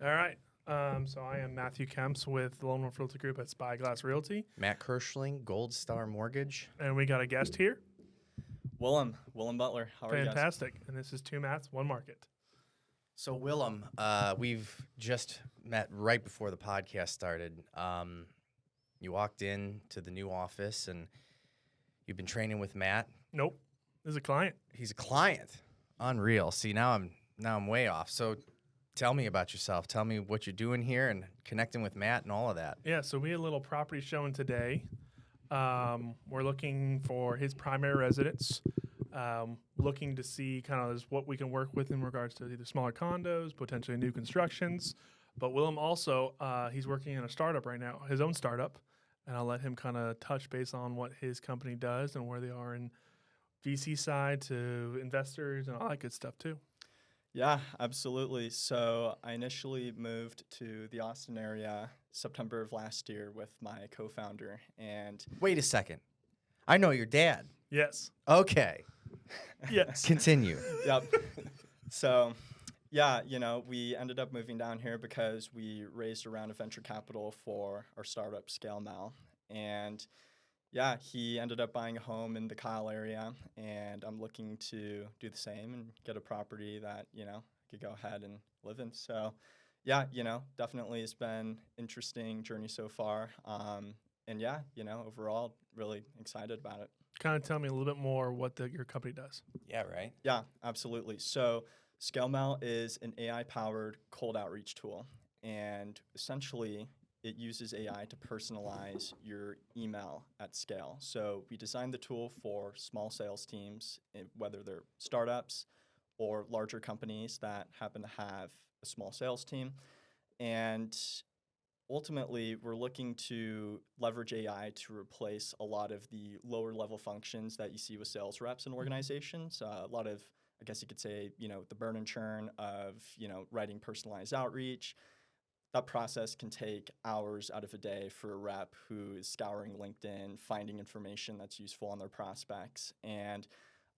All right. So I am Matthew Kemps with the Lone Wolf Realty Group at Spyglass Realty, Matt Kirschling, Gold Star Mortgage. and we got a guest here. Willum Butler. How are you guys? Fantastic. And this is Two Mats, One Market. So, Willum, we've just met right before the podcast started. You walked in to the new office, and you've been training with Matt. Nope. This is a client. He's a client. Unreal. See, now I'm way off. So, tell me about yourself. Tell me what you're doing here and connecting with Matt and all of that. Yeah, so we had a little property showing today. We're looking for his primary residence, looking to see kind of what we can work with in regards to either smaller condos, potentially new constructions. But Willem also, he's working in a startup right now, his own startup, and I'll let him kind of touch base on what his company does and where they are in VC side to investors and all that good stuff too. Yeah, absolutely. So I initially moved to the Austin area September of last year with my co-founder. And Wait a second. I know your dad. Yes. Okay. Yes. Continue. yep. So yeah, we ended up moving down here because we raised a round of venture capital for our startup Scale Mal. And yeah, he ended up buying a home in the Kyle area, and I'm looking to do the same and get a property that, I could go ahead and live in. So, yeah, definitely it's been interesting journey so far. And yeah, overall, really excited about it. Kind of tell me a little bit more what your company does. Yeah, right. Yeah, absolutely. So ScaleMail is an AI-powered cold outreach tool, and essentially it uses AI to personalize your email at scale. So we designed the tool for small sales teams, whether they're startups or larger companies that happen to have a small sales team. And ultimately, we're looking to leverage AI to replace a lot of the lower level functions that you see with sales reps in organizations. A lot of, I guess you could say, the burn and churn of, writing personalized outreach. That process can take hours out of a day for a rep who is scouring LinkedIn, finding information that's useful on their prospects. And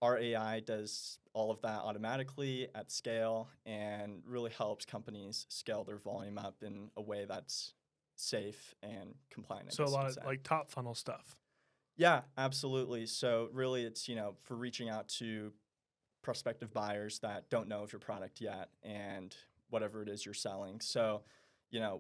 our AI does all of that automatically at scale and really helps companies scale their volume up in a way that's safe and compliant. So a lot of like top funnel stuff. Yeah, absolutely. So really it's, for reaching out to prospective buyers that don't know of your product yet and whatever it is you're selling. So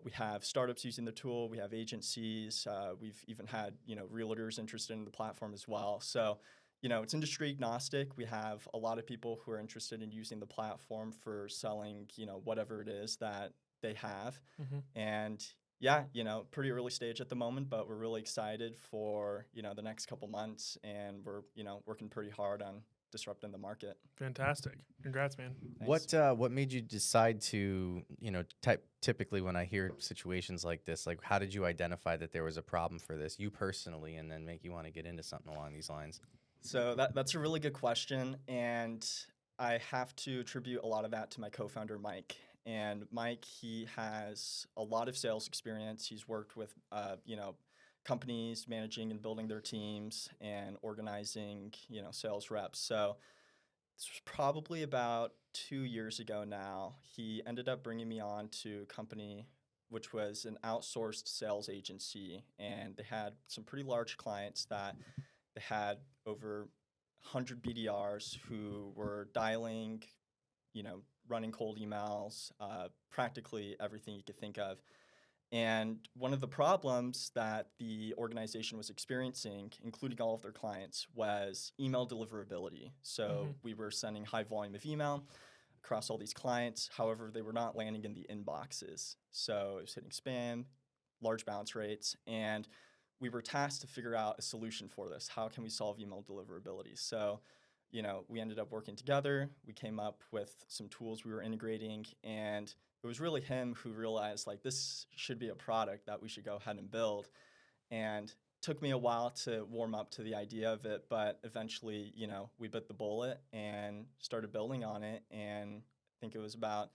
we have startups using the tool. We have agencies. We've even had, realtors interested in the platform as well. So, it's industry agnostic. We have a lot of people who are interested in using the platform for selling, whatever it is that they have. Mm-hmm. And yeah, pretty early stage at the moment, but we're really excited for, the next couple months. And we're, working pretty hard on disrupting the market. Fantastic. Congrats, man. Thanks. What made you decide to, typically when I hear situations like this, like how did you identify that there was a problem for this, you personally, and then make you want to get into something along these lines? So that's a really good question, and I have to attribute a lot of that to my co-founder, Mike. And Mike, he has a lot of sales experience. He's worked with, companies managing and building their teams and organizing, sales reps. So this was probably about 2 years ago now. He ended up bringing me on to a company which was an outsourced sales agency, and they had some pretty large clients that they had over 100 BDRs who were dialing, running cold emails, practically everything you could think of. And one of the problems that the organization was experiencing, including all of their clients, was email deliverability. So we were sending high volume of email across all these clients. However, they were not landing in the inboxes. So it was hitting spam, large bounce rates, and we were tasked to figure out a solution for this. How can we solve email deliverability? So, we ended up working together. We came up with some tools we were integrating, and it was really him who realized like this should be a product that we should go ahead and build. And took me a while to warm up to the idea of it, but eventually, we bit the bullet and started building on it. And I think it was about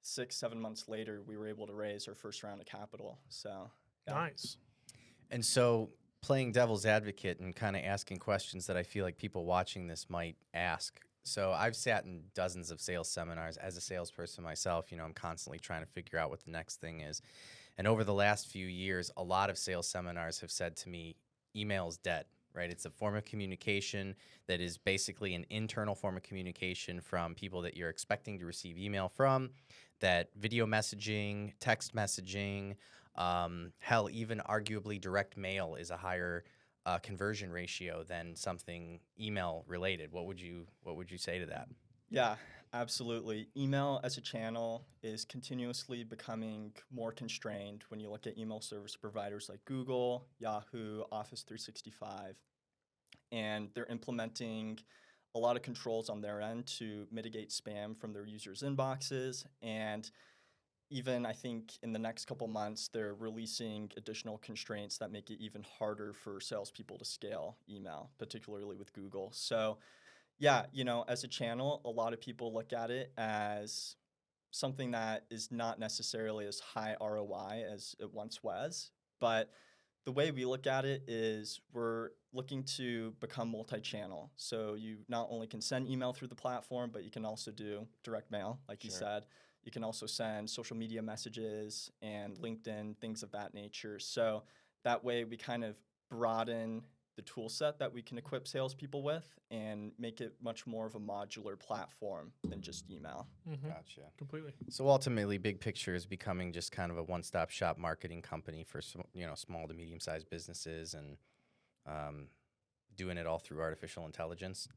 6-7 months later, we were able to raise our first round of capital. So yeah. Nice. And so playing devil's advocate and kind of asking questions that I feel like people watching this might ask. So I've sat in dozens of sales seminars as a salesperson myself. I'm constantly trying to figure out what the next thing is. And over the last few years, a lot of sales seminars have said to me, email's dead, right? It's a form of communication that is basically an internal form of communication from people that you're expecting to receive email from, that video messaging, text messaging, hell, even arguably direct mail is a higher conversion ratio than something email related. What would you say to that? Yeah, absolutely. Email as a channel is continuously becoming more constrained when you look at email service providers like Google, Yahoo, Office 365, and they're implementing a lot of controls on their end to mitigate spam from their users' inboxes. And even I think in the next couple months, they're releasing additional constraints that make it even harder for salespeople to scale email, particularly with Google. So yeah, as a channel, a lot of people look at it as something that is not necessarily as high ROI as it once was. But the way we look at it is we're looking to become multi-channel. So you not only can send email through the platform, but you can also do direct mail, like you said. You can also send social media messages and LinkedIn, things of that nature. So that way we kind of broaden the tool set that we can equip salespeople with and make it much more of a modular platform than just email. Gotcha. Completely. So ultimately, Big Picture is becoming just kind of a one-stop shop marketing company for small to medium-sized businesses, and doing it all through artificial intelligence.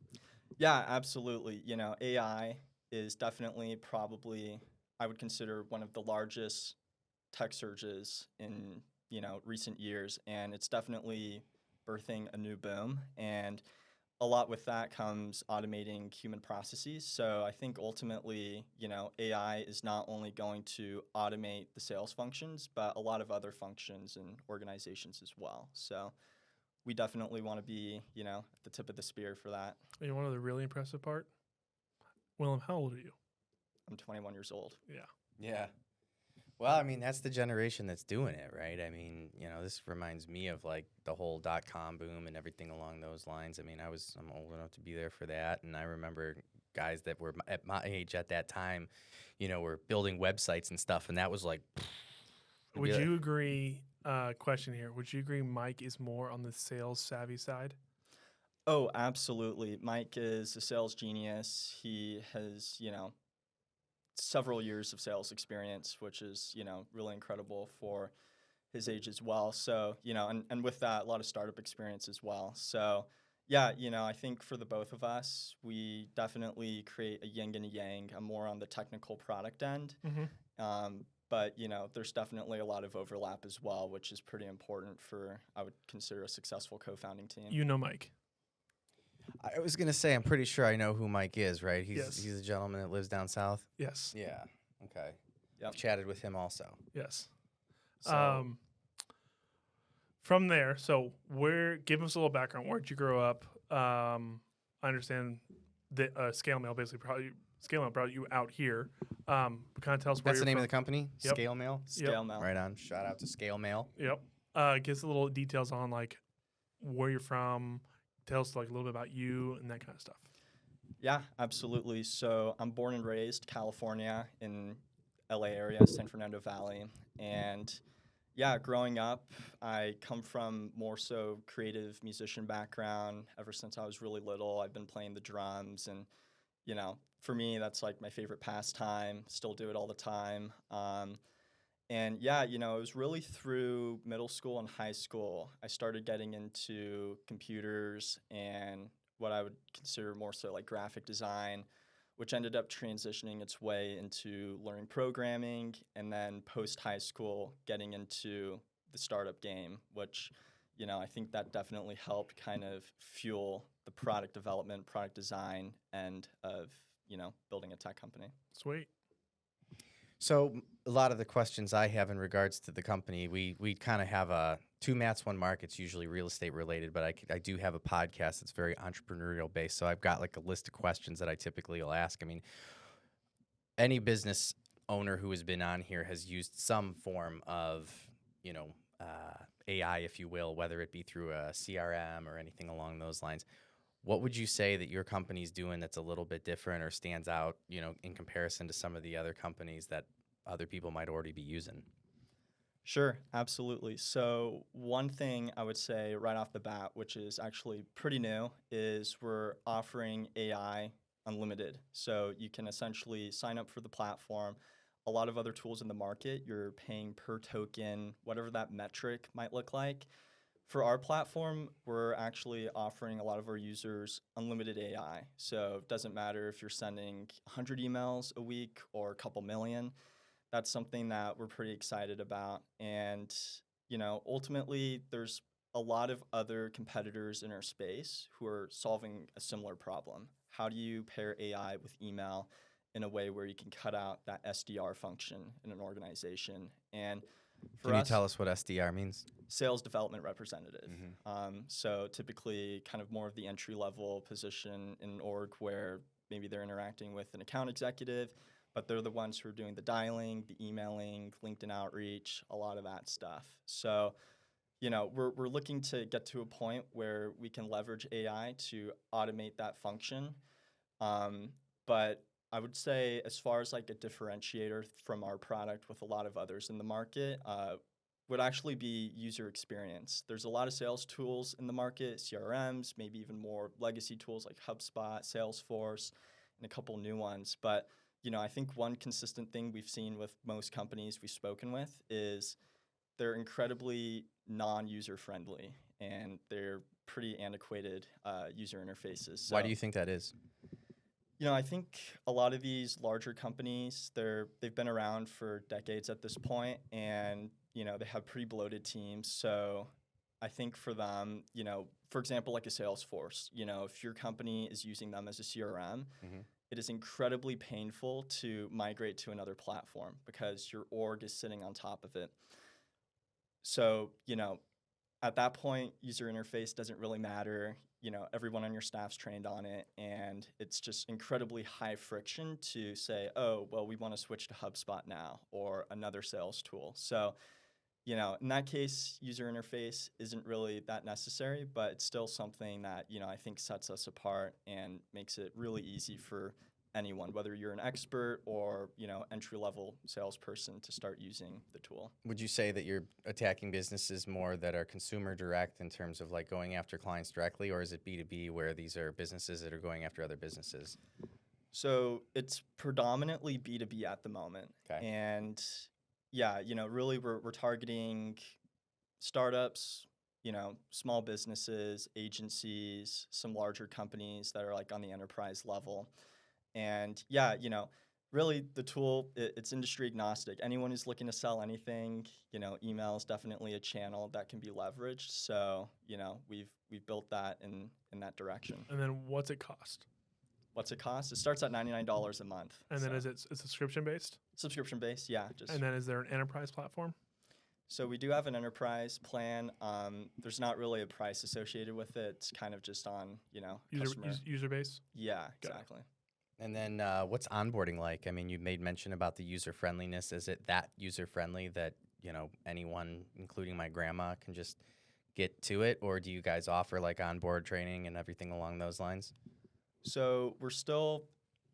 Yeah, absolutely. AI is definitely probably, I would consider, one of the largest tech surges in, recent years, and it's definitely birthing a new boom. And a lot with that comes automating human processes. So I think ultimately, AI is not only going to automate the sales functions, but a lot of other functions and organizations as well. So we definitely want to be, at the tip of the spear for that. And one of the really impressive part, Willum, how old are you? I'm 21 years old. Yeah. Yeah. Well, I mean, that's the generation that's doing it, right? I mean, this reminds me of like the whole .com boom and everything along those lines. I mean, I'm old enough to be there for that, and I remember guys that were at my age at that time, were building websites and stuff, and that was like. Would you agree? Question here. Would you agree Mike is more on the sales savvy side? Oh, absolutely. Mike is a sales genius. He has, several years of sales experience, which is, really incredible for his age as well. So, and with that, a lot of startup experience as well. So, yeah, I think for the both of us, we definitely create a yin and a yang. I'm more on the technical product end. But, there's definitely a lot of overlap as well, which is pretty important for, I would consider, a successful co-founding team. You know Mike. I was gonna say, I'm pretty sure I know who Mike is, right? Yes. He's a gentleman that lives down south. Yes. Yeah. Okay. Yep. I've chatted with him also. Yes. So, From there, so give us a little background. Where'd you grow up? I understand that Scale Mail brought you out here. Kind of tell us where That's you're the name from. of the company? Yep. Scale Mail? Scale Mail. Right on. Shout out to Scale Mail. Yep. Give us a little details on like where you're from. Tell us like a little bit about you and that kind of stuff. Yeah, absolutely. So I'm born and raised California in LA area, San Fernando Valley. And yeah, growing up, I come from more so creative musician background. Ever since I was really little, I've been playing the drums. And, for me, that's like my favorite pastime. Still do it all the time. And yeah, it was really through middle school and high school, I started getting into computers and what I would consider more so like graphic design, which ended up transitioning its way into learning programming, and then post high school getting into the startup game, which, I think that definitely helped kind of fuel the product development, product design end of, building a tech company. Sweet. So a lot of the questions I have in regards to the company, we kind of have two Mats, one Mark. It's usually real estate related, but I do have a podcast that's very entrepreneurial based. So I've got like a list of questions that I typically will ask. I mean, any business owner who has been on here has used some form of, AI, if you will, whether it be through a CRM or anything along those lines. What would you say that your company's doing that's a little bit different or stands out, in comparison to some of the other companies that other people might already be using? Sure, absolutely. So one thing I would say right off the bat, which is actually pretty new, is we're offering AI unlimited. So you can essentially sign up for the platform. A lot of other tools in the market, you're paying per token, whatever that metric might look like. For our platform, we're actually offering a lot of our users unlimited AI. So it doesn't matter if you're sending 100 emails a week or a couple million. That's something that we're pretty excited about. And, ultimately, there's a lot of other competitors in our space who are solving a similar problem. How do you pair AI with email in a way where you can cut out that SDR function in an organization? And for Can you us, tell us what SDR means? sales development representative. Mhm. So typically kind of more of the entry level position in an org where maybe they're interacting with an account executive, but they're the ones who are doing the dialing, the emailing, LinkedIn outreach, a lot of that stuff. So, we're looking to get to a point where we can leverage AI to automate that function. But I would say as far as like a differentiator from our product with a lot of others in the market, would actually be user experience. There's a lot of sales tools in the market, CRMs, maybe even more legacy tools like HubSpot, Salesforce, and a couple new ones. But I think one consistent thing we've seen with most companies we've spoken with is they're incredibly non-user friendly and they're pretty antiquated user interfaces. So, Why do you think that is? I think a lot of these larger companies, they've been around for decades at this point, and they have pretty bloated teams. So I think for them, for example, like a Salesforce, if your company is using them as a CRM, Mhm. it is incredibly painful to migrate to another platform because your org is sitting on top of it. So, at that point, user interface doesn't really matter. Everyone on your staff's trained on it, and it's just incredibly high friction to say, oh, well, we want to switch to HubSpot now or another sales tool. So, in that case, user interface isn't really that necessary, but it's still something that, I think sets us apart and makes it really easy for anyone, whether you're an expert or, entry-level salesperson to start using the tool. Would you say that you're attacking businesses more that are consumer direct in terms of like going after clients directly, or is it B2B where these are businesses that are going after other businesses? So it's predominantly B2B at the moment. Okay. And yeah, really we're targeting startups, small businesses, agencies, some larger companies that are like on the enterprise level. And yeah, really the tool, it's industry agnostic. Anyone who's looking to sell anything, email is definitely a channel that can be leveraged. So, we've built that in that direction. And then what's it cost? What's it cost? It starts at $99 a month. And then so. is it subscription based? Subscription based, yeah. And then is there an enterprise platform? So we do have an enterprise plan. There's not really a price associated with it. It's kind of just on, customer. User base? Yeah, Got it. exactly. And then what's onboarding like? I mean, you made mention about the user friendliness. Is it that user friendly that, anyone, including my grandma, can just get to it? Or do you guys offer like onboard training and everything along those lines? So we're still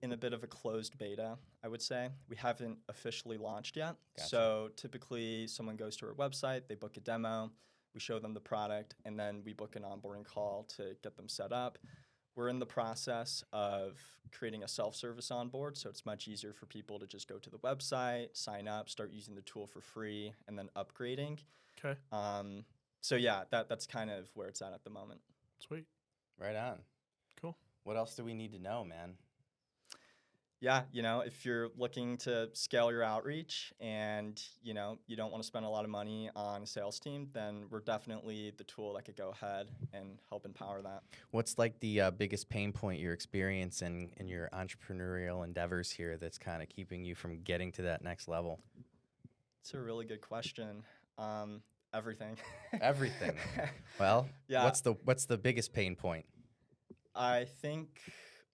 in a bit of a closed beta, I would say. We haven't officially launched yet. Gotcha. So typically someone goes to our website, they book a demo, we show them the product, and then we book an onboarding call to get them set up. We're in the process of creating a self-service onboard, so it's much easier for people to just go to the website, sign up, start using the tool for free, and then upgrading. Okay. So yeah, that's kind of where it's at the moment. Sweet. Right on. Cool. What else do we need to know, man? Yeah, if you're looking to scale your outreach and, you don't want to spend a lot of money on a sales team, then we're definitely the tool that could go ahead and help empower that. What's like the biggest pain point you're experiencing in your entrepreneurial endeavors here that's kind of keeping you from getting to that next level? It's a really good question. Everything. Everything. Well, Yeah. what's the biggest pain point? I think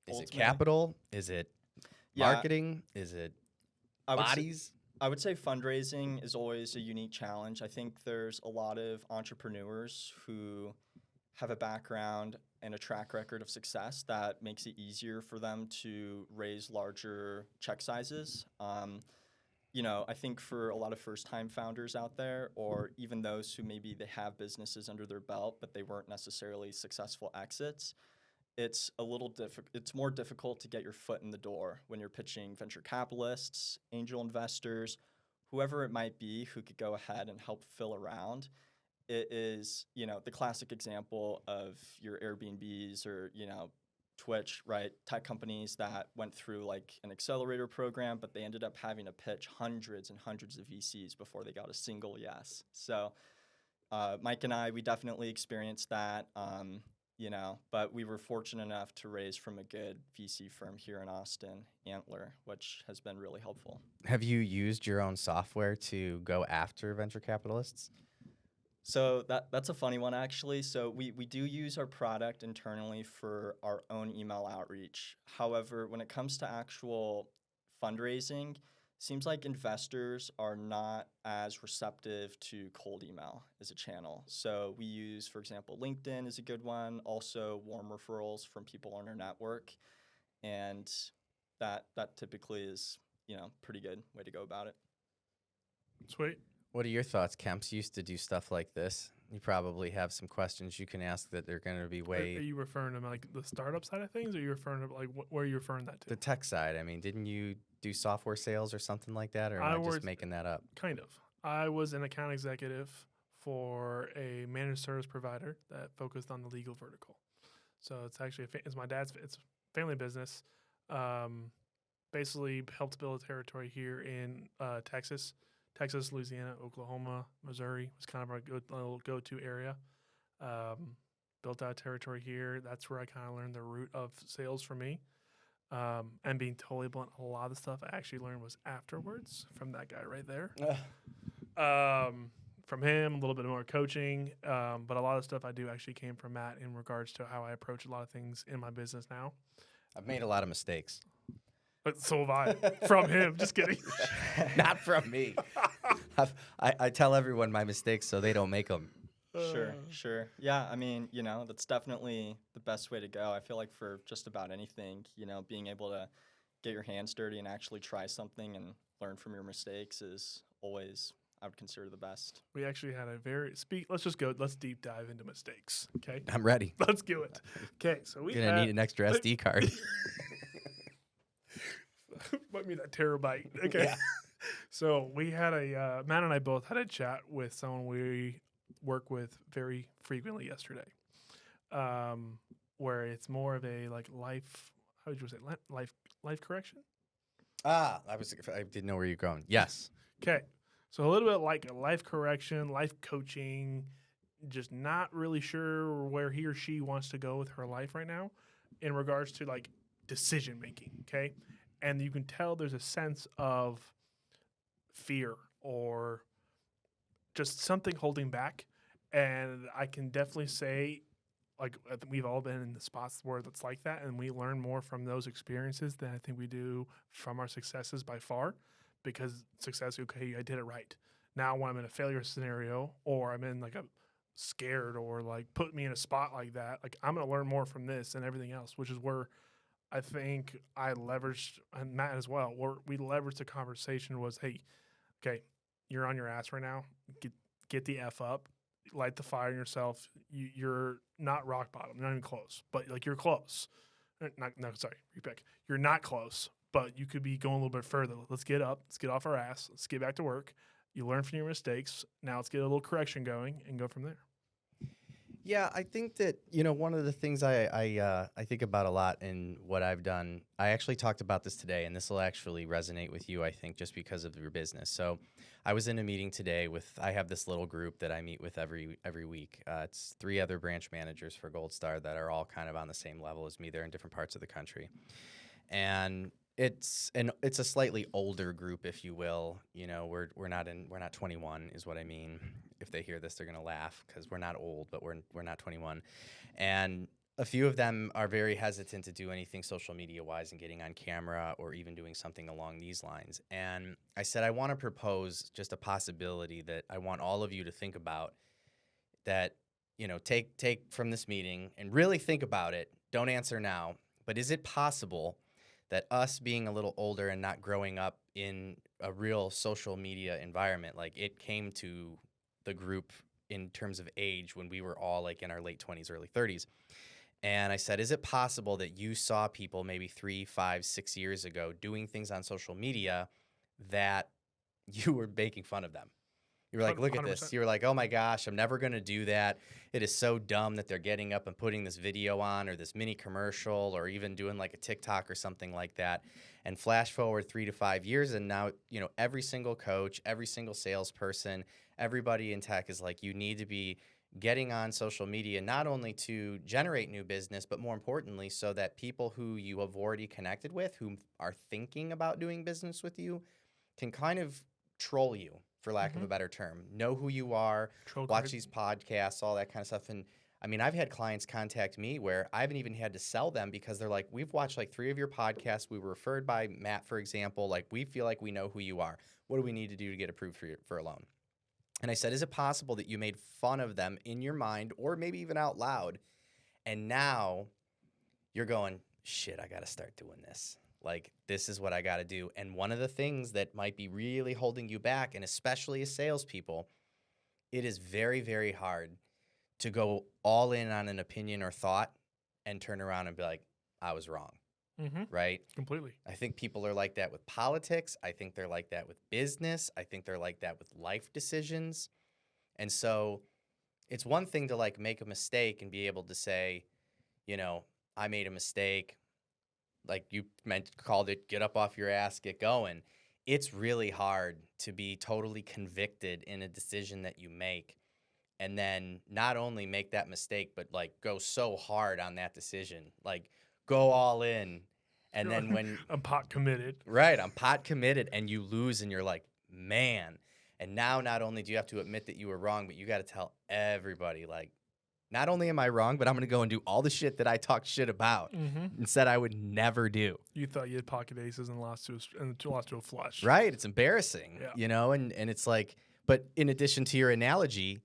Is it ultimately- capital? Is it Yeah, marketing? Is it I would say- bodies? I would say fundraising is always a unique challenge. I think there's a lot of entrepreneurs who have a background and a track record of success that makes it easier for them to raise larger check sizes. I think for a lot of first-time founders out there, or even those who maybe they have businesses under their belt, but they weren't necessarily successful exits, it's a little it's more difficult to get your foot in the door when you're pitching venture capitalists, angel investors, whoever it might be who could go ahead and help fill around. It is, the classic example of your Airbnbs or, Twitch, right? Tech companies that went through like an accelerator program, but they ended up having to pitch hundreds and hundreds of VCs before they got a single yes. So Mike and I, we definitely experienced that, but we were fortunate enough to raise from a good VC firm here in Austin, Antler, which has been really helpful. Have you used your own software to go after venture capitalists? So that's a funny one, actually. So we do use our product internally for our own email outreach. However, when it comes to actual fundraising, seems like investors are not as receptive to cold email as a channel. So we use, for example, LinkedIn is a good one. Also, warm referrals from people on our network, and that typically is pretty good way to go about it. Sweet. What are your thoughts? Kemps used to do stuff like this. You probably have some questions you can ask that they're going to be Are way you referring to like the startup side of things, or are you referring to like where are you referring that to? the tech side. I mean, didn't you do software sales or something like that, or am I just making that up? Kind of. I was an account executive for a managed service provider that focused on the legal vertical. So it's actually it's my dad's. It's a family business. Basically helped build a territory here in Texas, Louisiana, Oklahoma, Missouri was kind of our good little go-to area. Built out territory here. That's where I kind of learned the root of sales for me. And being totally blunt, a lot of the stuff I actually learned was afterwards from that guy right there. From him, a little bit more coaching, but a lot of stuff I do actually came from Matt in regards to how I approach a lot of things in my business now. I've made a lot of mistakes. But so have I. From him. Just kidding. Not from me. I tell everyone my mistakes so they don't make them. Sure. Yeah, I mean, that's definitely the best way to go. I feel like for just about anything, being able to get your hands dirty and actually try something and learn from your mistakes is always, I would consider, the best. We actually had let's deep dive into mistakes, okay? I'm ready. Let's do it. Okay, so You're going to need an extra SD card. Might be that terabyte. Okay. Yeah. So we had Matt and I both had a chat with someone we work with very frequently yesterday, where it's more of a like life, how would you say, life correction? I didn't know where you're going. Yes. Okay. So a little bit like a life correction, life coaching, just not really sure where he or she wants to go with her life right now in regards to like decision making. Okay. And you can tell there's a sense of fear or just something holding back. And I can definitely say, like, we've all been in the spots where it's like that, and we learn more from those experiences than I think we do from our successes by far. Because success, okay, I did it right. Now when I'm in a failure scenario, or I'm in like a scared, or like put me in a spot like that, like I'm going to learn more from this and everything else, which is where I think I leveraged, and Matt as well, where we leveraged the conversation was, hey, okay, you're on your ass right now. Get the F up. Light the fire in yourself. You're not rock bottom. Not even close. But, like, you're close. You're not close, but you could be going a little bit further. Let's get up. Let's get off our ass. Let's get back to work. You learn from your mistakes. Now let's get a little correction going and go from there. Yeah, I think that, one of the things I think about a lot in what I've done, I actually talked about this today, and this will actually resonate with you, I think, just because of your business. So I was in a meeting today I have this little group that I meet with every week. It's 3 other branch managers for Gold Star that are all kind of on the same level as me. They're in different parts of the country. And it's a slightly older group, if you will. We're not 21 is what I mean. If they hear this, they're gonna laugh because we're not old, but we're not 21. And a few of them are very hesitant to do anything social media wise and getting on camera or even doing something along these lines. And I said, I want to propose just a possibility that I want all of you to think about, that take from this meeting and really think about it. Don't answer now, but is it possible that us being a little older and not growing up in a real social media environment, like it came to the group in terms of age when we were all like in our late 20s, early 30s. And I said, is it possible that you saw people maybe 3, 5, 6 years ago doing things on social media that you were making fun of them? You were like, look at this. 100%. You were like, oh my gosh, I'm never going to do that. It is so dumb that they're getting up and putting this video on or this mini commercial or even doing like a TikTok or something like that. And flash forward 3 to 5 years, and now, every single coach, every single salesperson, everybody in tech is like, you need to be getting on social media, not only to generate new business, but more importantly, so that people who you have already connected with, who are thinking about doing business with you, can kind of troll you, for lack of a better term. Know who you are, Troll watch card. these podcasts, all that kind of stuff. And I mean, I've had clients contact me where I haven't even had to sell them because they're like, we've watched like 3 of your podcasts. We were referred by Matt, for example. Like, we feel like we know who you are. What do we need to do to get approved for a loan? And I said, is it possible that you made fun of them in your mind or maybe even out loud, and now you're going, shit, I got to start doing this. Like, this is what I got to do. And one of the things that might be really holding you back, and especially as salespeople, it is very, very hard to go all in on an opinion or thought and turn around and be like, I was wrong, right? Completely. I think people are like that with politics. I think they're like that with business. I think they're like that with life decisions. And so it's one thing to like make a mistake and be able to say, I made a mistake. Like you called it, get up off your ass, get going. It's really hard to be totally convicted in a decision that you make, and then not only make that mistake, but like go so hard on that decision, like go all in. And then when I'm pot committed. right, I'm pot committed, and you lose, and you're like, man. And now not only do you have to admit that you were wrong, but you got to tell everybody, like, not only am I wrong, but I'm going to go and do all the shit that I talked shit about and said I would never do. You thought you had pocket aces and lost to a flush. Right? It's embarrassing, Yeah. and it's like, but in addition to your analogy,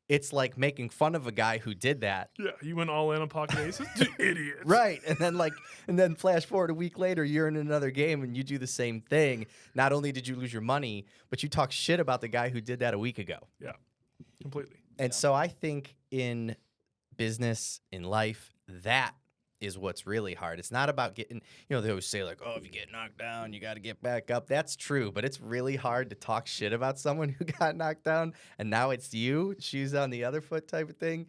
it's like making fun of a guy who did that. Yeah, you went all in on pocket aces? You idiots. Right. And then flash forward a week later, you're in another game and you do the same thing. Not only did you lose your money, but you talk shit about the guy who did that a week ago. Yeah, completely. And so I think in business, in life, that is what's really hard. It's not about getting, they always say like, oh, if you get knocked down, you got to get back up. That's true, but it's really hard to talk shit about someone who got knocked down and now it's you, shoes on the other foot type of thing.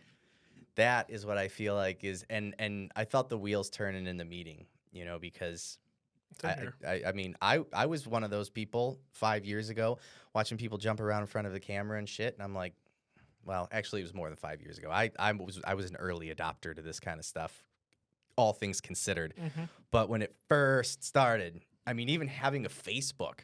That is what I feel like is, and I felt the wheels turning in the meeting, because I mean, I was one of those people 5 years ago watching people jump around in front of the camera and shit, and I'm like, well, actually, it was more than 5 years ago. I was an early adopter to this kind of stuff, all things considered. But when it first started, I mean, even having a Facebook,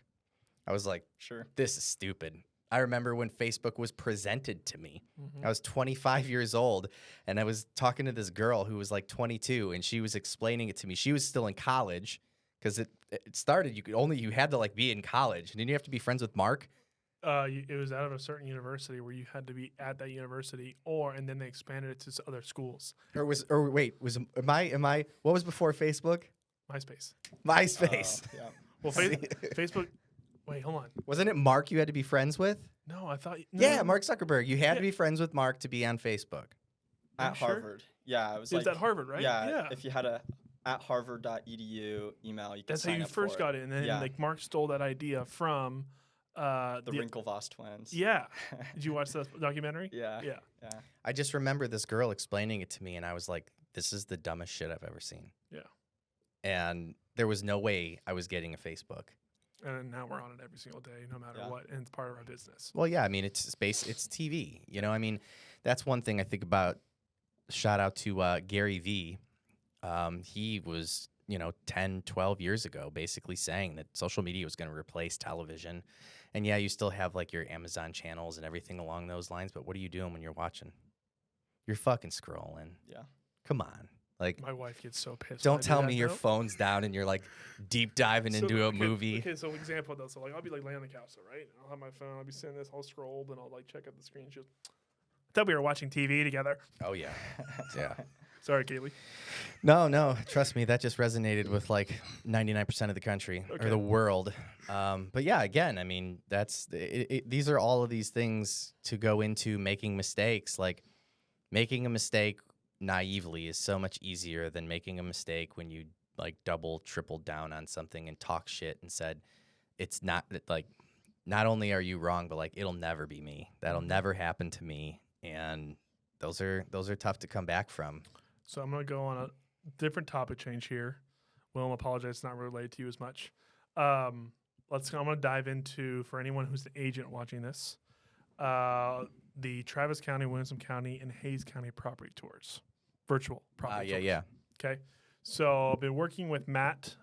I was like, Sure. this is stupid. I remember when Facebook was presented to me. I was 25 years old, and I was talking to this girl who was like 22, and she was explaining it to me. She was still in college because it started. You had to like be in college, and didn't you have to be friends with Mark? It was out of a certain university where you had to be at that university, and then they expanded it to other schools. Am I? What was before Facebook? MySpace. MySpace. Yeah. Well, Facebook. Wait, hold on. Wasn't it Mark you had to be friends with? No, I thought. Yeah, Mark Zuckerberg. You had to be friends with Mark to be on Facebook. At sure? Harvard. Yeah, it was It was like at Harvard, right? Yeah, if you had a at harvard.edu email, you could That's how sign you up first for got it, and then like Mark stole that idea from the Winklevoss twins. Yeah. Did you watch the documentary? Yeah. Yeah. Yeah. I just remember this girl explaining it to me, and I was like, this is the dumbest shit I've ever seen. Yeah. And there was no way I was getting a Facebook. And now we're on it every single day, no matter what, and it's part of our business. Well, yeah, I mean, it's TV. I mean, that's one thing I think about. Shout out to Gary Vee. He was, 10, 12 years ago, basically saying that social media was going to replace television. And yeah, you still have like your Amazon channels and everything along those lines. But what are you doing when you're watching? You're fucking scrolling. Yeah. Come on. Like, my wife gets so pissed. don't tell me your phone's down and you're like deep diving into a okay, movie. Okay, so example though, so like I'll be like laying on the couch, right? And I'll have my phone, I'll be sitting this, I'll scroll, then I'll like check out the screen. She'll, thought we were watching TV together. Oh yeah, yeah. Sorry, Kaylee. No, trust me, that just resonated with like 99% of the country Okay. or the world. But yeah, again, I mean, these are all of these things to go into making mistakes. Like making a mistake naively is so much easier than making a mistake when you like double, triple down on something and talk shit and said, it's not like, not only are you wrong, but like, it'll never be me. That'll never happen to me. And those are tough to come back from. So I'm going to go on a different topic change here. Willem, apologize, it's not related to you as much. I'm going to dive into, for anyone who's an agent watching this, the Travis County, Williamson County, and Hayes County property tours, virtual property tours. Yeah. Okay. So I've been working with Matt,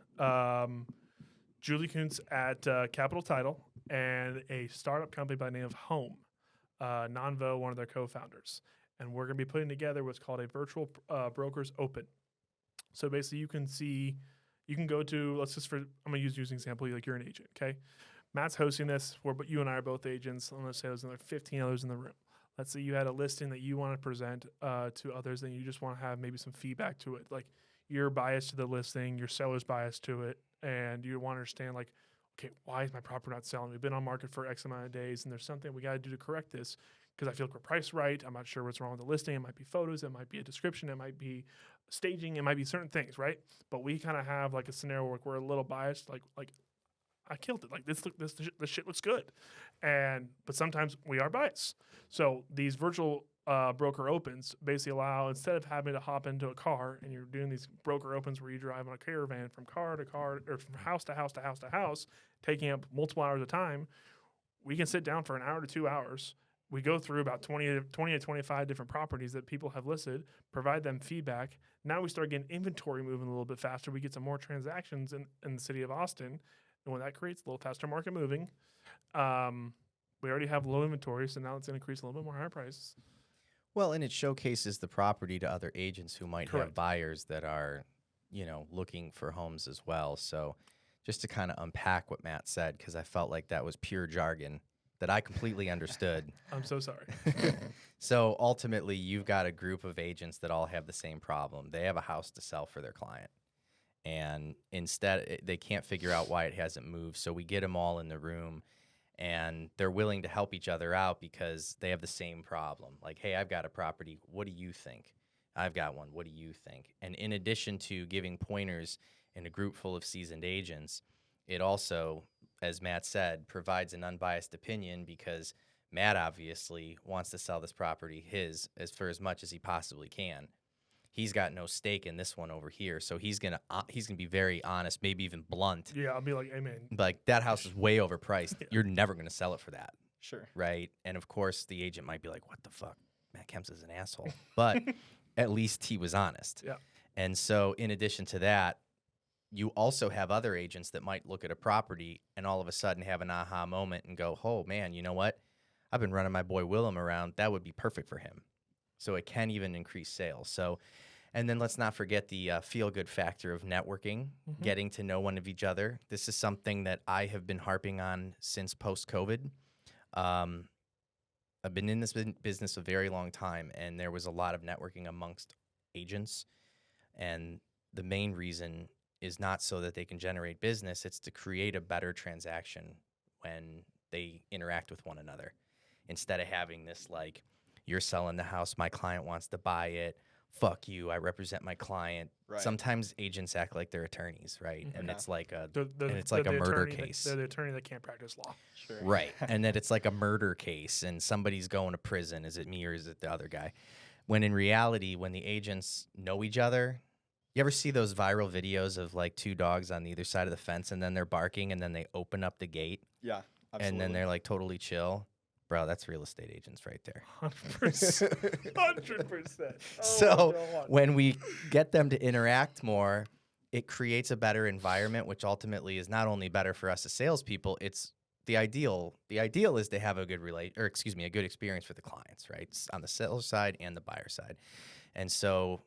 Julie Kuntz at Capital Title, and a startup company by the name of Home, Nonvo, one of their co-founders. And we're going to be putting together what's called a virtual brokers open. So basically you can go to, I'm going to use an example, like you're an agent, okay? Matt's hosting this, but you and I are both agents. I'm going to say there's another 15 others in the room. Let's say you had a listing that you want to present to others, and you just want to have maybe some feedback to it. Like you're biased to the listing, your seller's biased to it, and you want to understand like, okay, why is my property not selling? We've been on market for X amount of days, and there's something we got to do to correct this because I feel like we're priced right. I'm not sure what's wrong with the listing. It might be photos. It might be a description. It might be staging. It might be certain things, right? But we kind of have like a scenario where we're a little biased, like I killed it. Like this shit looks good, but sometimes we are biased. So these virtual broker opens basically allow, instead of having to hop into a car and you're doing these broker opens where you drive on a caravan from car to car or from house to house to house to house, taking up multiple hours of time, we can sit down for an hour to 2 hours. We go through about 20 to 25 different properties that people have listed, provide them feedback. Now we start getting inventory moving a little bit faster. We get some more transactions in the city of Austin. And when that creates a little faster market moving, we already have low inventory, so now it's going to increase a little bit more higher prices. Well, and it showcases the property to other agents who might Correct. have buyers that are, looking for homes as well. So just to kind of unpack what Matt said, because I felt like that was pure jargon that I completely understood. I'm so sorry. So ultimately, you've got a group of agents that all have the same problem. They have a house to sell for their client. And instead, they can't figure out why it hasn't moved. So we get them all in the room, and they're willing to help each other out because they have the same problem. Like, hey, I've got a property. What do you think? I've got one. What do you think? And in addition to giving pointers in a group full of seasoned agents, it also, as Matt said, provides an unbiased opinion because Matt obviously wants to sell this property for as much as he possibly can. He's got no stake in this one over here, so he's gonna be very honest, maybe even blunt. Yeah, I'll be like, hey, man. Like, that house is way overpriced. Yeah. You're never gonna sell it for that, Sure. right? And of course, the agent might be like, "What the fuck? Matt Kemps is an asshole," but at least he was honest. Yeah. And so, in addition to that, you also have other agents that might look at a property and all of a sudden have an aha moment and go, "Oh man, you know what? I've been running my boy Willum around. That would be perfect for him." So it can even increase sales. So, and then let's not forget the feel-good factor of networking, getting to know one of each other. This is something that I have been harping on since post-COVID. I've been in this business a very long time, and there was a lot of networking amongst agents. And the main reason is not so that they can generate business. It's to create a better transaction when they interact with one another. Instead of having this like, you're selling the house, my client wants to buy it, fuck you, I represent my client. Right. Sometimes agents act like they're attorneys, right? And Okay. it's like a They're the murder attorney case. They're the attorney that can't practice law. Sure. Right. And that it's like a murder case and somebody's going to prison. Is it me or is it the other guy? When in reality, when the agents know each other, you ever see those viral videos of like two dogs on either side of the fence and then they're barking and then they open up the gate Yeah. Absolutely. and then they're like totally chill? Bro, that's real estate agents right there. 100%. 100%. So when we get them to interact more, it creates a better environment, which ultimately is not only better for us as salespeople, it's the ideal. The ideal is to have a good a good experience for the clients, right? On the seller side and the buyer side. And so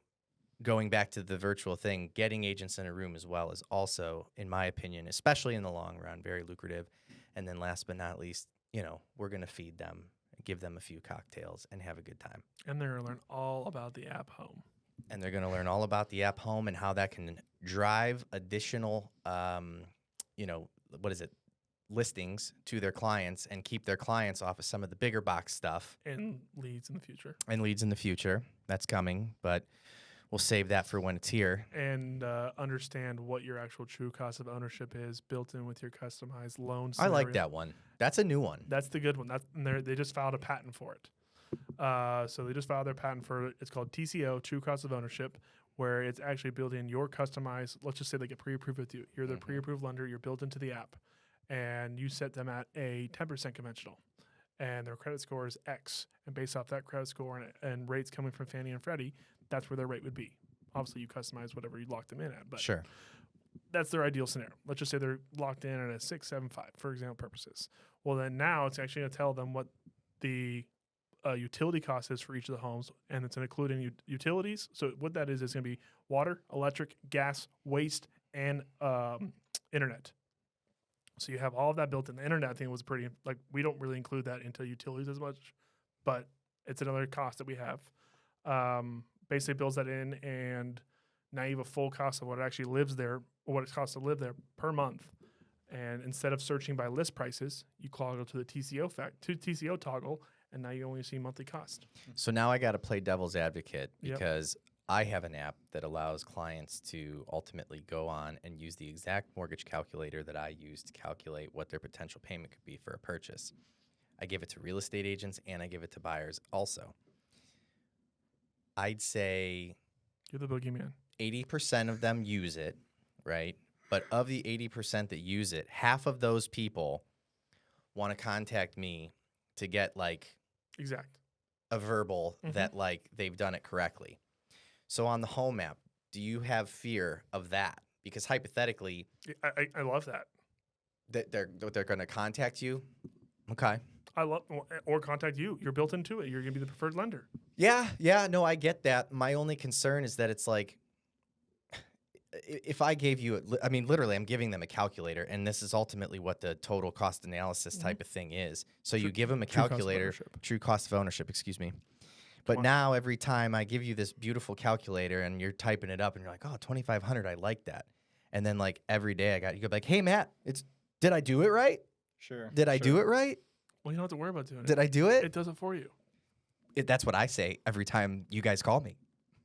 going back to the virtual thing, getting agents in a room as well is also, in my opinion, especially in the long run, very lucrative. And then last but not least, we're going to feed them give them a few cocktails, and have a good time. And they're going to learn all about the app home. And they're going to learn all about the app home and how that can drive additional, listings to their clients and keep their clients off of some of the bigger box stuff. And leads in the future. That's coming, but we'll save that for when it's here. And understand what your actual true cost of ownership is built in with your customized loan I scenario. like that one. That's a new one. That's the good one. They just filed a patent for it. So they just filed their patent for it. It's called TCO, True Cost of Ownership, where it's actually built in your customized. Let's just say they get pre-approved with you. You're the pre-approved lender. You're built into the app, and you set them at a 10% conventional, and their credit score is X. And based off that credit score and rates coming from Fannie and Freddie, that's where their rate would be. Obviously, you customize whatever you locked them in at, but Sure. that's their ideal scenario. Let's just say they're locked in at a 675 for example purposes. Well, then now it's actually going to tell them what the utility cost is for each of the homes, and it's including utilities. So what that is going to be water, electric, gas, waste, and internet. So you have all of that built in. The internet thing was pretty, like, we don't really include that into utilities as much, but it's another cost that we have. Basically builds that in, and now you have a full cost of what it actually lives there, or what it costs to live there per month. And instead of searching by list prices, you toggle to the TCO toggle, and now you only see monthly cost. So now I got to play devil's advocate Yep. because I have an app that allows clients to ultimately go on and use the exact mortgage calculator that I use to calculate what their potential payment could be for a purchase. I give it to real estate agents and I give it to buyers also. I'd say You're the boogeyman. 80% of them use it, right? But of the 80% that use it, half of those people want to contact me to get like Exact. a verbal that like they've done it correctly. So on the home app, do you have fear of that? Because hypothetically, I love that. that they're going to contact you. Okay. I love, or contact you. You're built into it. You're going to be the preferred lender. Yeah, no, I get that. My only concern is that it's like, if I gave you, I mean, literally, I'm giving them a calculator, and this is ultimately what the total cost analysis type of thing is. So you give them a true cost of calculator, ownership. true cost of ownership, excuse me. But now every time I give you this beautiful calculator and you're typing it up and you're like, oh, 2,500, I like that. And then like every day you go like, hey, Matt, did I do it right? Sure. Did I do it right? Well, you don't have to worry about doing it. Did I do it? It does it for you. That's what I say every time you guys call me.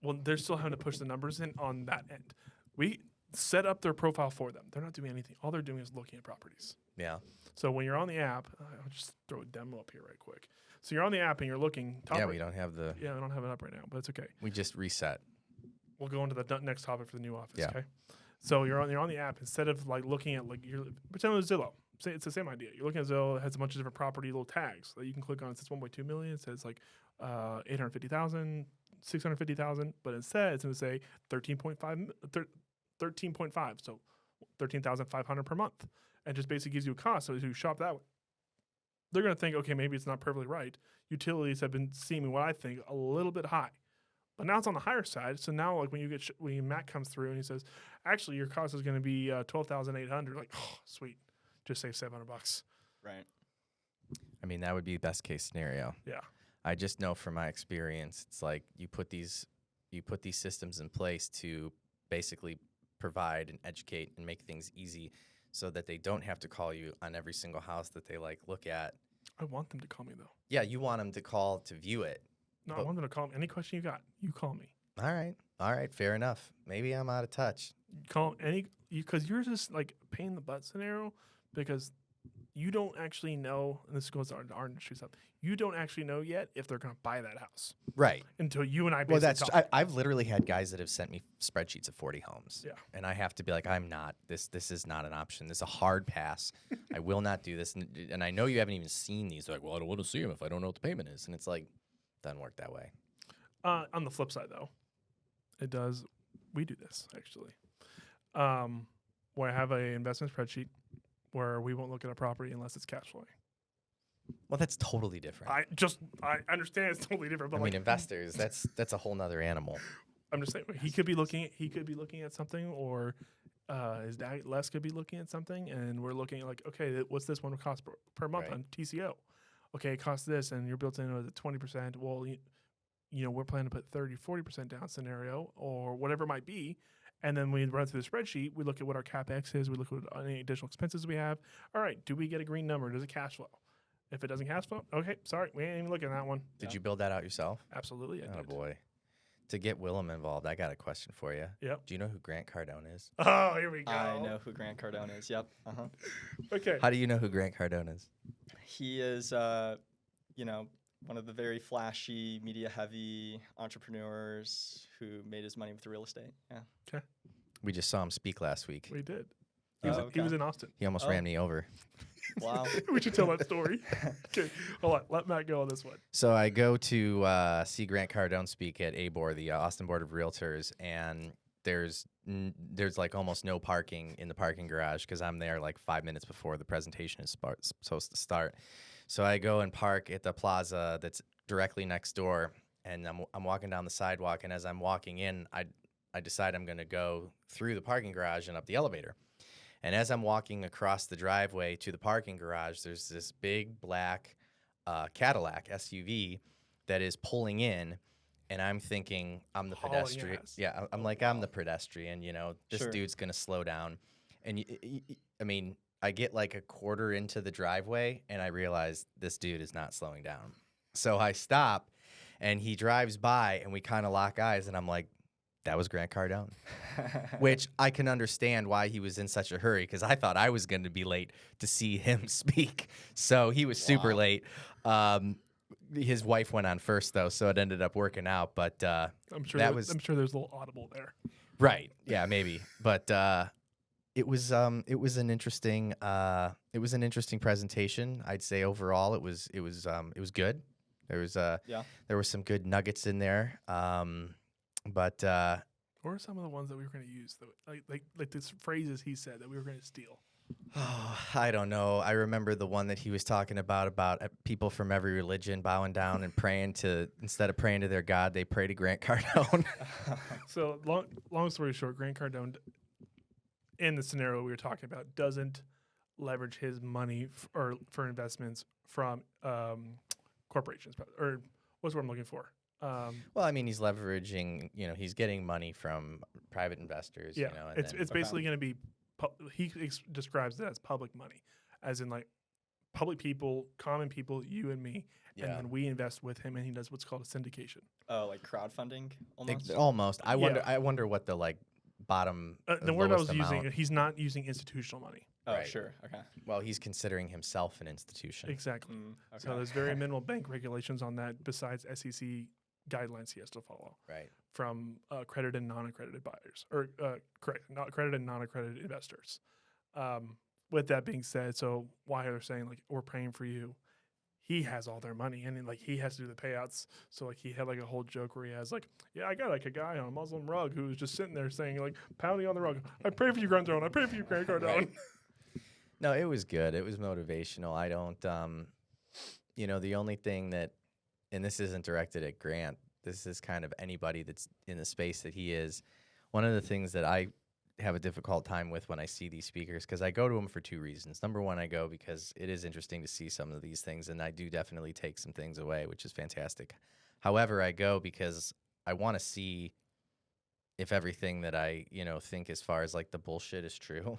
Well, they're still having to push the numbers in on that end. We set up their profile for them. They're not doing anything. All they're doing is looking at properties. Yeah. So when you're on the app, I'll just throw a demo up here right quick. So you're on the app and you're looking. Yeah, we don't have the. Yeah, I don't have it up right now, but it's okay. We just reset. We'll go into the next topic for the new office. Yeah. Okay. So you're on the app, instead of like looking at like pretend it was Zillow. Say it's the same idea. You're looking at Zillow. It has a bunch of different property little tags that you can click on. It says 1.2 million. It says like 850,000, 650,000. But instead, it's going to say 13.5. So 13,500 per month, and just basically gives you a cost. So you shop that way, they're going to think, okay, maybe it's not perfectly right. Utilities have been seeming what I think a little bit high. But now it's on the higher side. So now, like when Matt comes through and he says, actually, your cost is going to be 12,800. Like, oh, sweet, just save $700. Right. I mean, that would be best case scenario. Yeah. I just know from my experience, it's like you put these systems in place to basically provide and educate and make things easy, so that they don't have to call you on every single house that they like look at. I want them to call me though. Yeah, you want them to call to view it. No, I want them to call me. Any question you got, you call me. All right, fair enough. Maybe I'm out of touch. Call because you're just like a pain in the butt scenario, because you don't actually know, and this goes to our industry stuff, you don't actually know yet if they're going to buy that house Right. until you and I Well, basically talk. I've literally had guys that have sent me spreadsheets of 40 homes. Yeah. And I have to be like, I'm not. This is not an option. This is a hard pass. I will not do this. And I know you haven't even seen these. They're like, well, I don't want to see them if I don't know what the payment is. And it's like, doesn't work that way. On the flip side, though, it does. We do this, actually. Where I have an investment spreadsheet where we won't look at a property unless it's cash flowing. Well, that's totally different. I understand it's totally different, but I mean, investors, that's a whole nother animal. I'm just saying he could be looking at something, or his dad Les could be looking at something, and we're looking at like, okay, what's this one cost per month Right. on TCO? okay, it costs this, and you're built in with 20%. Well, you know, we're planning to put 30, 40% down scenario or whatever it might be. And then we run through the spreadsheet. We look at what our CapEx is. We look at any additional expenses we have. All right, do we get a green number? Does it cash flow? If it doesn't cash flow, okay, sorry, we ain't even looking at that one. Did you build that out yourself? Absolutely, I Oh, did. boy. To get Willum involved, I got a question for you. Yep. Do you know who Grant Cardone is? Oh, here we go. I know who Grant Cardone is. Yep. Okay. How do you know who Grant Cardone is? He is, you know, one of the very flashy, media-heavy entrepreneurs who made his money with real estate. Yeah. We just saw him speak last week. We did. He was in Austin. He almost ran me over. Wow. We should tell that story. Okay, hold on. Let Matt go on this one. So I go to see Grant Cardone speak at ABOR, the Austin Board of Realtors, and there's like almost no parking in the parking garage because I'm there like 5 minutes before the presentation is supposed to start. So I go and park at the plaza that's directly next door, and I'm walking down the sidewalk, and as I'm walking in, I decide I'm going to go through the parking garage and up the elevator. And as I'm walking across the driveway to the parking garage, there's this big black Cadillac SUV that is pulling in, and I'm thinking I'm the Hauling pedestrian. ass. Yeah, I'm like, I'm the pedestrian, you know, this Sure. dude's going to slow down. And I mean, I get like a quarter into the driveway, and I realize this dude is not slowing down. So I stop, and he drives by, and we kind of lock eyes, and I'm like, that was Grant Cardone. Which I can understand why he was in such a hurry, because I thought I was going to be late to see him speak. So he was super late. His wife went on first, though, so it ended up working out. But I'm sure I'm sure there's a little audible there. right. Yeah, maybe. But it was an interesting presentation. I'd say overall it was good. There was there were some good nuggets in there. But What are some of the ones that we were going to use? Like these phrases he said that we were going to steal. oh, I don't know. I remember the one that he was talking about people from every religion bowing down and praying to, instead of praying to their God, they pray to Grant Cardone. So long story short, Grant Cardone, in the scenario we were talking about, doesn't leverage his money for investments from corporations, or what's what I'm looking for. Well, I mean, he's leveraging, he's getting money from private investors. Yeah, And it's basically going to be. He describes it as public money, as in like public people, common people, you and me, and then we invest with him, and he does what's called a syndication. Oh, like crowdfunding almost? Almost. I wonder what the bottom. The word I was lowest amount. using, he's not using institutional money. Oh, Right. sure. Okay. Well, he's considering himself an institution. Exactly. Okay. So there's very minimal bank regulations on that besides SEC guidelines he has to follow Right. from accredited and non-accredited buyers, or not accredited and non-accredited investors. With that being said, so why they're saying like we're praying for you, he has all their money and like he has to do the payouts. So like he had like a whole joke where he has like, yeah, I got like a guy on a Muslim rug who was just sitting there saying like pounding on the rug, I pray for you, Grant Cardone. I pray for you, Grant Cardone. Right. No, it was good. It was motivational. I don't, the only thing that, and this isn't directed at Grant, this is kind of anybody that's in the space that he is. One of the things that I have a difficult time with when I see these speakers, because I go to them for two reasons. Number one, I go because it is interesting to see some of these things, and I do definitely take some things away, which is fantastic. However, I go because I want to see if everything that I, think as far as like the bullshit is true.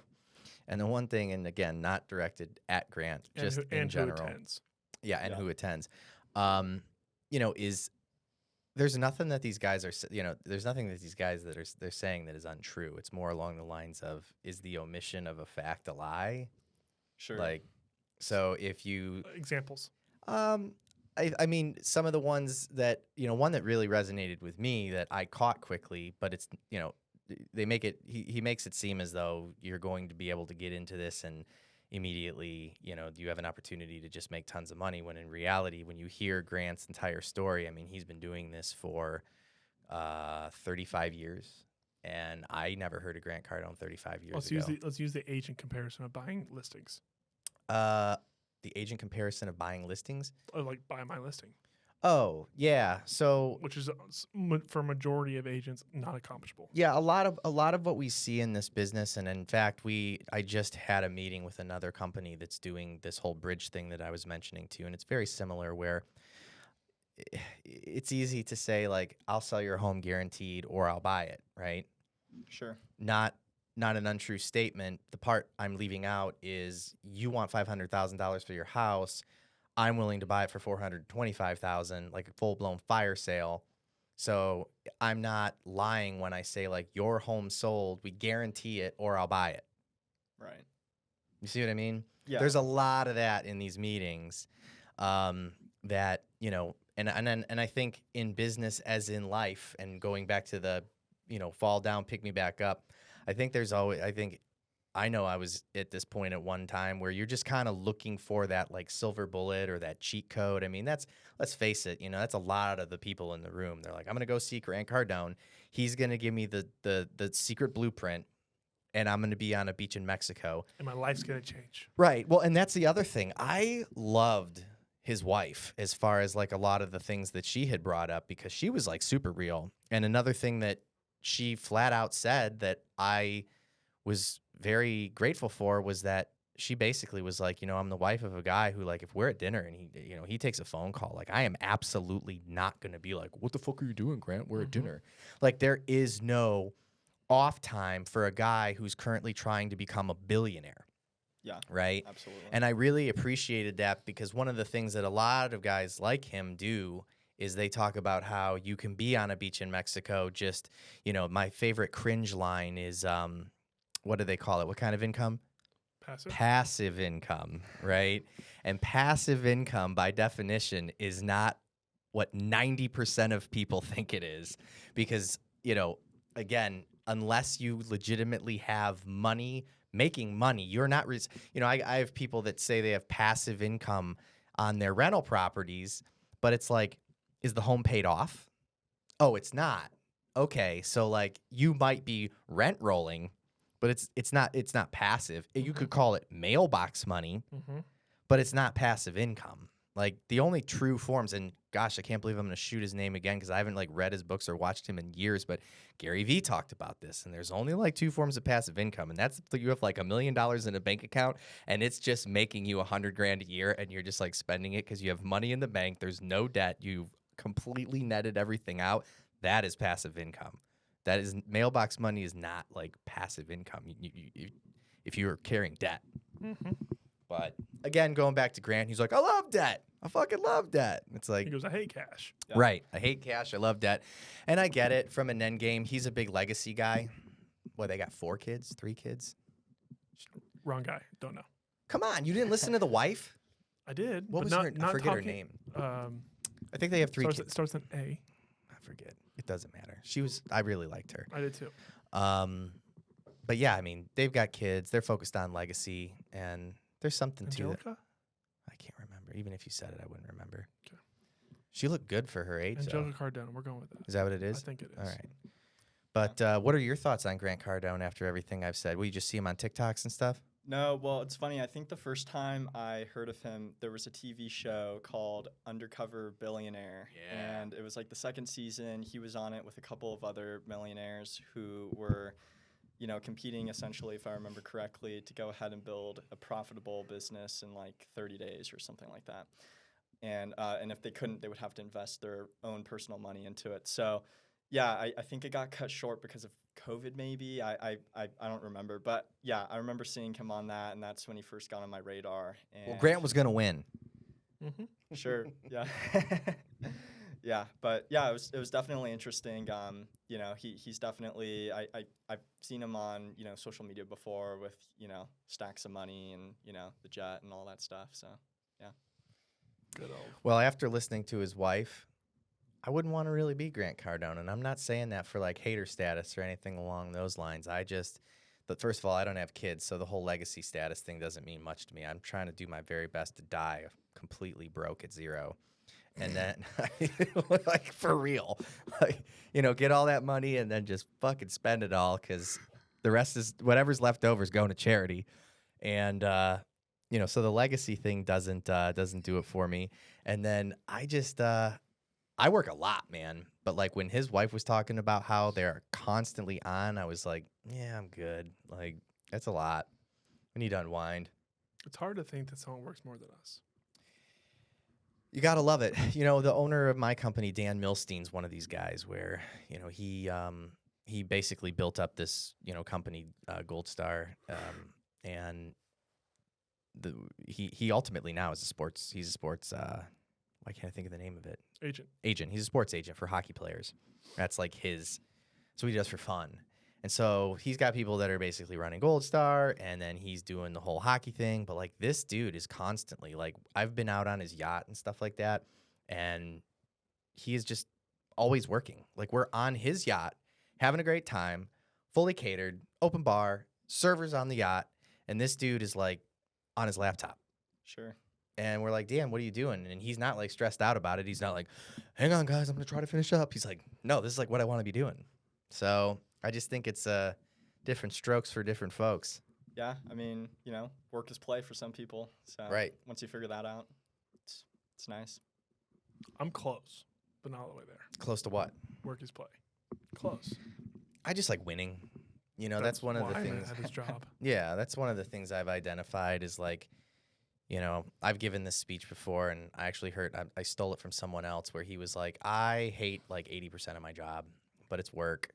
And the one thing, and again, not directed at Grant, just in general. Who attends. Yeah, and who attends. Is there's nothing that these guys are, there's nothing that these guys that they're saying that is untrue. It's more along the lines of, is the omission of a fact a lie? Sure. Like, so if you Examples. I mean, some of the ones that, one that really resonated with me that I caught quickly, but it's, they make it, he makes it seem as though you're going to be able to get into this and immediately, you have an opportunity to just make tons of money, when in reality, when you hear Grant's entire story, I mean, he's been doing this for 35 years, and I never heard of Grant Cardone 35 years ago. Let's use the agent comparison of buying listings. The agent comparison of buying listings? Or like buy my listing. Oh, yeah. So which is for majority of agents not accomplishable. yeah, a lot of what we see in this business, and in fact, I just had a meeting with another company that's doing this whole bridge thing that I was mentioning to you, and it's very similar where it's easy to say like I'll sell your home guaranteed or I'll buy it, right? Sure. Not an untrue statement. The part I'm leaving out is you want $500,000 for your house. I'm willing to buy it for $425,000, like a full blown fire sale. So I'm not lying when I say like your home sold, we guarantee it or I'll buy it. Right. You see what I mean? Yeah. There's a lot of that in these meetings, that and I think in business as in life, and going back to the fall down, pick me back up. I know I was at this point at one time where you're just kind of looking for that like silver bullet or that cheat code. I mean, let's face it, that's a lot of the people in the room. They're like, I'm gonna go see Grant Cardone. He's gonna give me the secret blueprint, and I'm gonna be on a beach in Mexico. And my life's going to change. Right. Well, and that's the other thing. I loved his wife as far as like a lot of the things that she had brought up, because she was like super real. And another thing that she flat out said that I was very grateful for was that she basically was like, I'm the wife of a guy who, like, if we're at dinner and he takes a phone call, like, I am absolutely not going to be like, what the fuck are you doing, Grant? We're at dinner. Like, there is no off time for a guy who's currently trying to become a billionaire. Yeah. Right. Absolutely. And I really appreciated that, because one of the things that a lot of guys like him do is they talk about how you can be on a beach in Mexico. Just, my favorite cringe line is, what do they call it? What kind of income? Passive income, right? And passive income, by definition, is not what 90% of people think it is. Because, again, unless you legitimately have money, making money, you're not, I have people that say they have passive income on their rental properties, but it's like, is the home paid off? Oh, it's not. Okay, so like you might be rent rolling, but it's not passive. You could call it mailbox money, but it's not passive income. Like the only true forms, and gosh, I can't believe I'm going to shoot his name again because I haven't like read his books or watched him in years, but Gary Vee talked about this, and there's only like two forms of passive income, and that's if you have like $1 million in a bank account and it's just making you $100,000 a year, and you're just like spending it because you have money in the bank. There's no debt. You've completely netted everything out. That is passive income. That is, mailbox money is not like passive income. If you're carrying debt. But again, going back to Grant, he's like, I love debt. I fucking love debt. It's like, He goes, I hate cash. Yeah. right. I hate cash. I love debt. And I get it from an end game. He's a big legacy guy. What, they got 3 kids? Wrong guy. Don't know. Come on. You didn't listen to the wife? I did. What but was her? I forget her name. I think they have 3 kids. Starts with an A. I forget. It doesn't matter. I really liked her. I did too. But yeah, I mean, they've got kids. They're focused on legacy, and there's something to that. Angelica? I can't remember. Even if you said it, I wouldn't remember. Okay. She looked good for her age. Angelica Cardone. We're going with that. Is that what it is? I think it is. All right. But what are your thoughts on Grant Cardone after everything I've said? Will you just see him on TikToks and stuff? No, well, it's funny. I think the first time I heard of him, there was a TV show called Undercover Billionaire. Yeah. And it was like the 2nd season. He was on it with a couple of other millionaires who were, competing essentially, if I remember correctly, to go ahead and build a profitable business in like 30 days or something like that. And if they couldn't, they would have to invest their own personal money into it. So, yeah, I think it got cut short because of COVID, maybe. I don't remember. But, yeah, I remember seeing him on that, and that's when he first got on my radar. And Well, Grant was going to win. Sure, yeah. Yeah, but, yeah, it was definitely interesting. He's definitely – I've seen him on, social media before with, stacks of money and, the jet and all that stuff. So, yeah. Good old. Well, after listening to his wife, I wouldn't want to really be Grant Cardone. And I'm not saying that for like hater status or anything along those lines. But first of all, I don't have kids, so the whole legacy status thing doesn't mean much to me. I'm trying to do my very best to die completely broke at 0. And then, like, for real, like, get all that money and then just fucking spend it all, because the rest is whatever's left over is going to charity. And, so the legacy thing doesn't do it for me. And then I just, I work a lot, man. But like when his wife was talking about how they're constantly on, I was like, yeah, I'm good. Like that's a lot. We need to unwind. It's hard to think that someone works more than us. You gotta love it. You know, the owner of my company, Dan Milstein's one of these guys where, you know, he basically built up this, you know, company, Gold Star, and he ultimately now is he's a sports why can't I think of the name of it? Agent. He's a sports agent for hockey players. That's like so he does for fun. And so he's got people that are basically running Gold Star, and then he's doing the whole hockey thing. But like this dude is constantly like, I've been out on his yacht and stuff like that, and he is just always working. Like we're on his yacht, having a great time, fully catered, open bar, servers on the yacht, and this dude is like on his laptop. Sure. And we're like, Dan, what are you doing? And he's not like stressed out about it. He's not like, hang on, guys, I'm gonna try to finish up. He's like, no, this is like what I want to be doing. So I just think it's different strokes for different folks. Yeah, I mean, you know, work is play for some people. So Right. once you figure that out, it's nice. I'm close, but not all the way there. Close to what? Work is play. Close. I just like winning. You know, that's one of the why I'm things. at this job. Yeah, that's one of the things I've identified is like, you know, I've given this speech before, and I actually I stole it from someone else where he was like, I hate like 80% of my job, but it's work.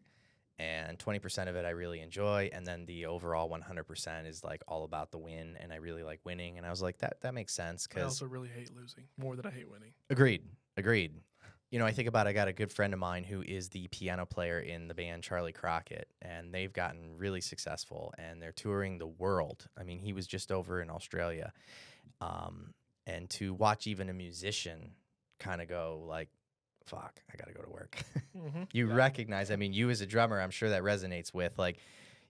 And 20% of it I really enjoy, and then the overall 100% is like all about the win, and I really like winning. And I was like, that makes sense. I Because also really hate losing more than I hate winning. agreed. You know, I think about I got a good friend of mine who is the piano player in the band Charlie Crockett, and they've gotten really successful, and they're touring the world. I mean, he was just over in Australia, and to watch even a musician kind of go like, fuck, I got to go to work. Mm-hmm. You recognize, I mean, you as a drummer, I'm sure that resonates with like,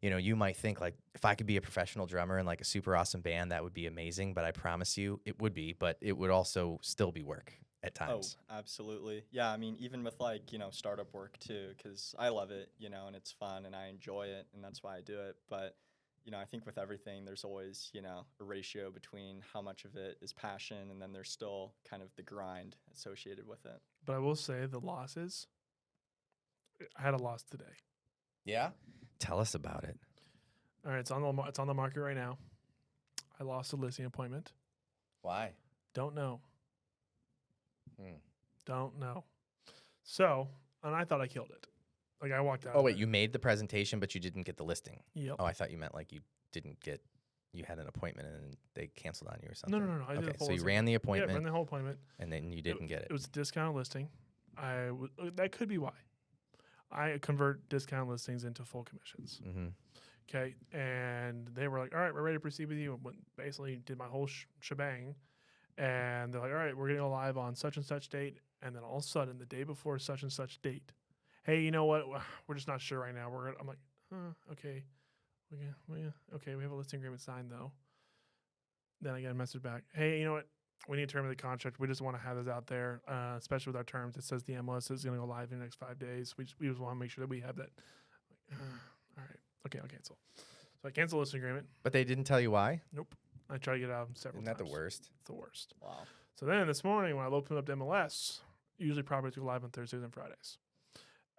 you know, you might think like if I could be a professional drummer in like a super awesome band, that would be amazing. But I promise you it would be, but it would also still be work at times. Oh, absolutely. Yeah, I mean, even with like, you know, startup work too, because I love it, you know, and it's fun and I enjoy it and that's why I do it. But, you know, I think with everything, there's always, you know, a ratio between how much of it is passion and then there's still kind of the grind associated with it. But I will say the losses. I had a loss today. Yeah. Tell us about it. All right, it's on the market right now. I lost a listing appointment. Why? Don't know. Hmm. Don't know. So, and I thought I killed it. Like I walked out. Oh, of wait, there. you made the presentation, but you didn't get the listing. Yep. Oh, I thought you meant like you had an appointment and they canceled on you or something. No. I did Okay, the full so you listing. ran the Yeah, appointment ran the whole appointment. and then you didn't get it. It was a discounted listing. That could be why. I convert discount listings into full commissions. Mm-hmm. Okay, and they were like, "All right, we're ready to proceed with you." Basically, did my whole shebang, and they're like, "All right, we're going to go live on such and such date." And then all of a sudden, the day before such and such date, hey, you know what? We're just not sure right now. I'm like, okay, okay, we have a listing agreement signed though. Then I get a message back, hey, you know what? We need to terminate the contract. We just want to have this out there, especially with our terms. It says the MLS is going to go live in the next 5 days. We just want to make sure that we have that. All right. Okay, I'll cancel. So I cancel the listing agreement. But they didn't tell you why? Nope. I try to get out of them several Isn't that times. the worst? It's the worst. Wow. So then this morning when I opened up the MLS, usually properties go live on Thursdays and Fridays.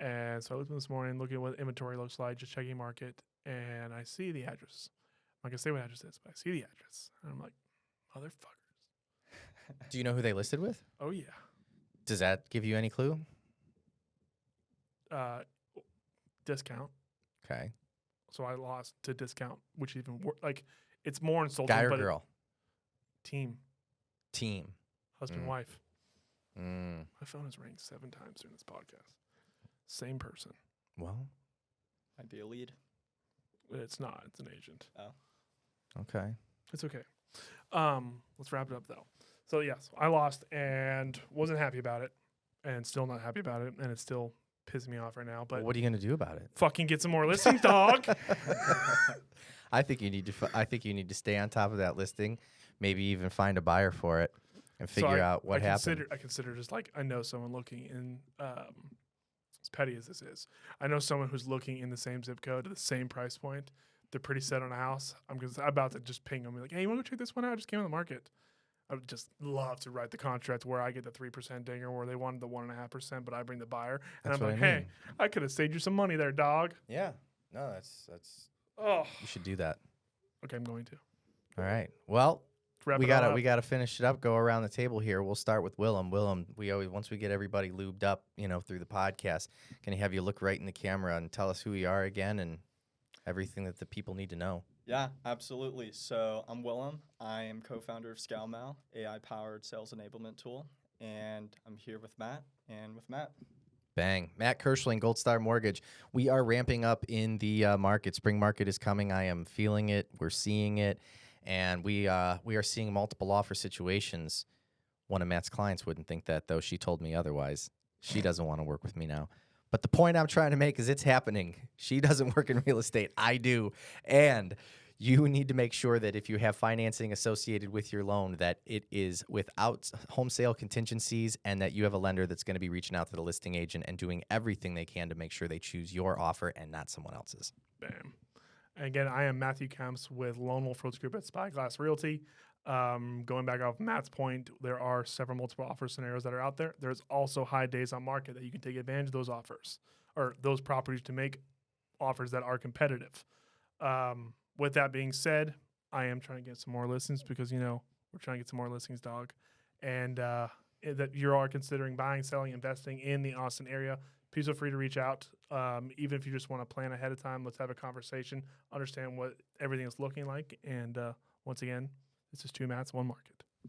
And so I looked this morning, looking at what inventory looks like, just checking market, and I see the address. I'm not going to say what address it is, but I see the address. And I'm like, motherfuckers. Do you know who they listed with? Oh, yeah. Does that give you any clue? Discount. Okay. So I lost to discount, which even like it's more insulting. Guy or but girl? Team, husband, Mm. wife. Mm. My phone has rang 7 times during this podcast. Same person. Well, Might be a lead. It's not. It's an agent. okay. It's okay. Let's wrap it up though. So yes, I lost and wasn't happy about it, and still not happy about it, and it's still pissing me off right now. But What are you going to do about it? fucking get some more listings, dog. I think you need to. I think you need to stay on top of that listing. Maybe even find a buyer for it and figure out what happened. I consider just like I know someone looking in. As petty as this is, I know someone who's looking in the same zip code at the same price point. They're pretty set on a house. I'm about to just ping them, be like, "Hey, you want to go check this one out? I just came on the market." I would just love to write the contract where I get the 3% dinger, where they wanted the 1.5%, but I bring the buyer, and That's I'm what like, I mean. hey, I could have saved you some money there, dog. Yeah. No, that's Oh, you should do that. okay, I'm going to. All right. Well, Let's wrap we it all gotta up. we gotta finish it up. Go around the table here. We'll start with Willum. Willum, we always once we get everybody lubed up, through the podcast, can I have you look right in the camera and tell us who you are again and everything that the people need to know? Yeah, absolutely. So I'm Willum. I am co-founder of ScaleMal, AI-powered sales enablement tool, and I'm here with Matt. Bang. Matt Kirschling, Gold Star Mortgage. We are ramping up in the market. Spring market is coming. I am feeling it. We're seeing it. And we are seeing multiple offer situations. One of Matt's clients wouldn't think that, though. She told me otherwise. She doesn't want to work with me now. But the point I'm trying to make is it's happening. She doesn't work in real estate. I do. And you need to make sure that if you have financing associated with your loan, that it is without home sale contingencies and that you have a lender that's going to be reaching out to the listing agent and doing everything they can to make sure they choose your offer and not someone else's. Bam. And again, I am Matthew Kemps with Lone Wolf Roads Group at Spyglass Realty. Going back off Matt's point, there are several multiple offer scenarios that are out there. There's also high days on market that you can take advantage of those offers or those properties to make offers that are competitive. With that being said, I am trying to get some more listings because, we're trying to get some more listings, dog. And that you are considering buying, selling, investing in the Austin area, please feel free to reach out. Even if you just want to plan ahead of time, let's have a conversation, understand what everything is looking like. And once again, this is two Mats, one market.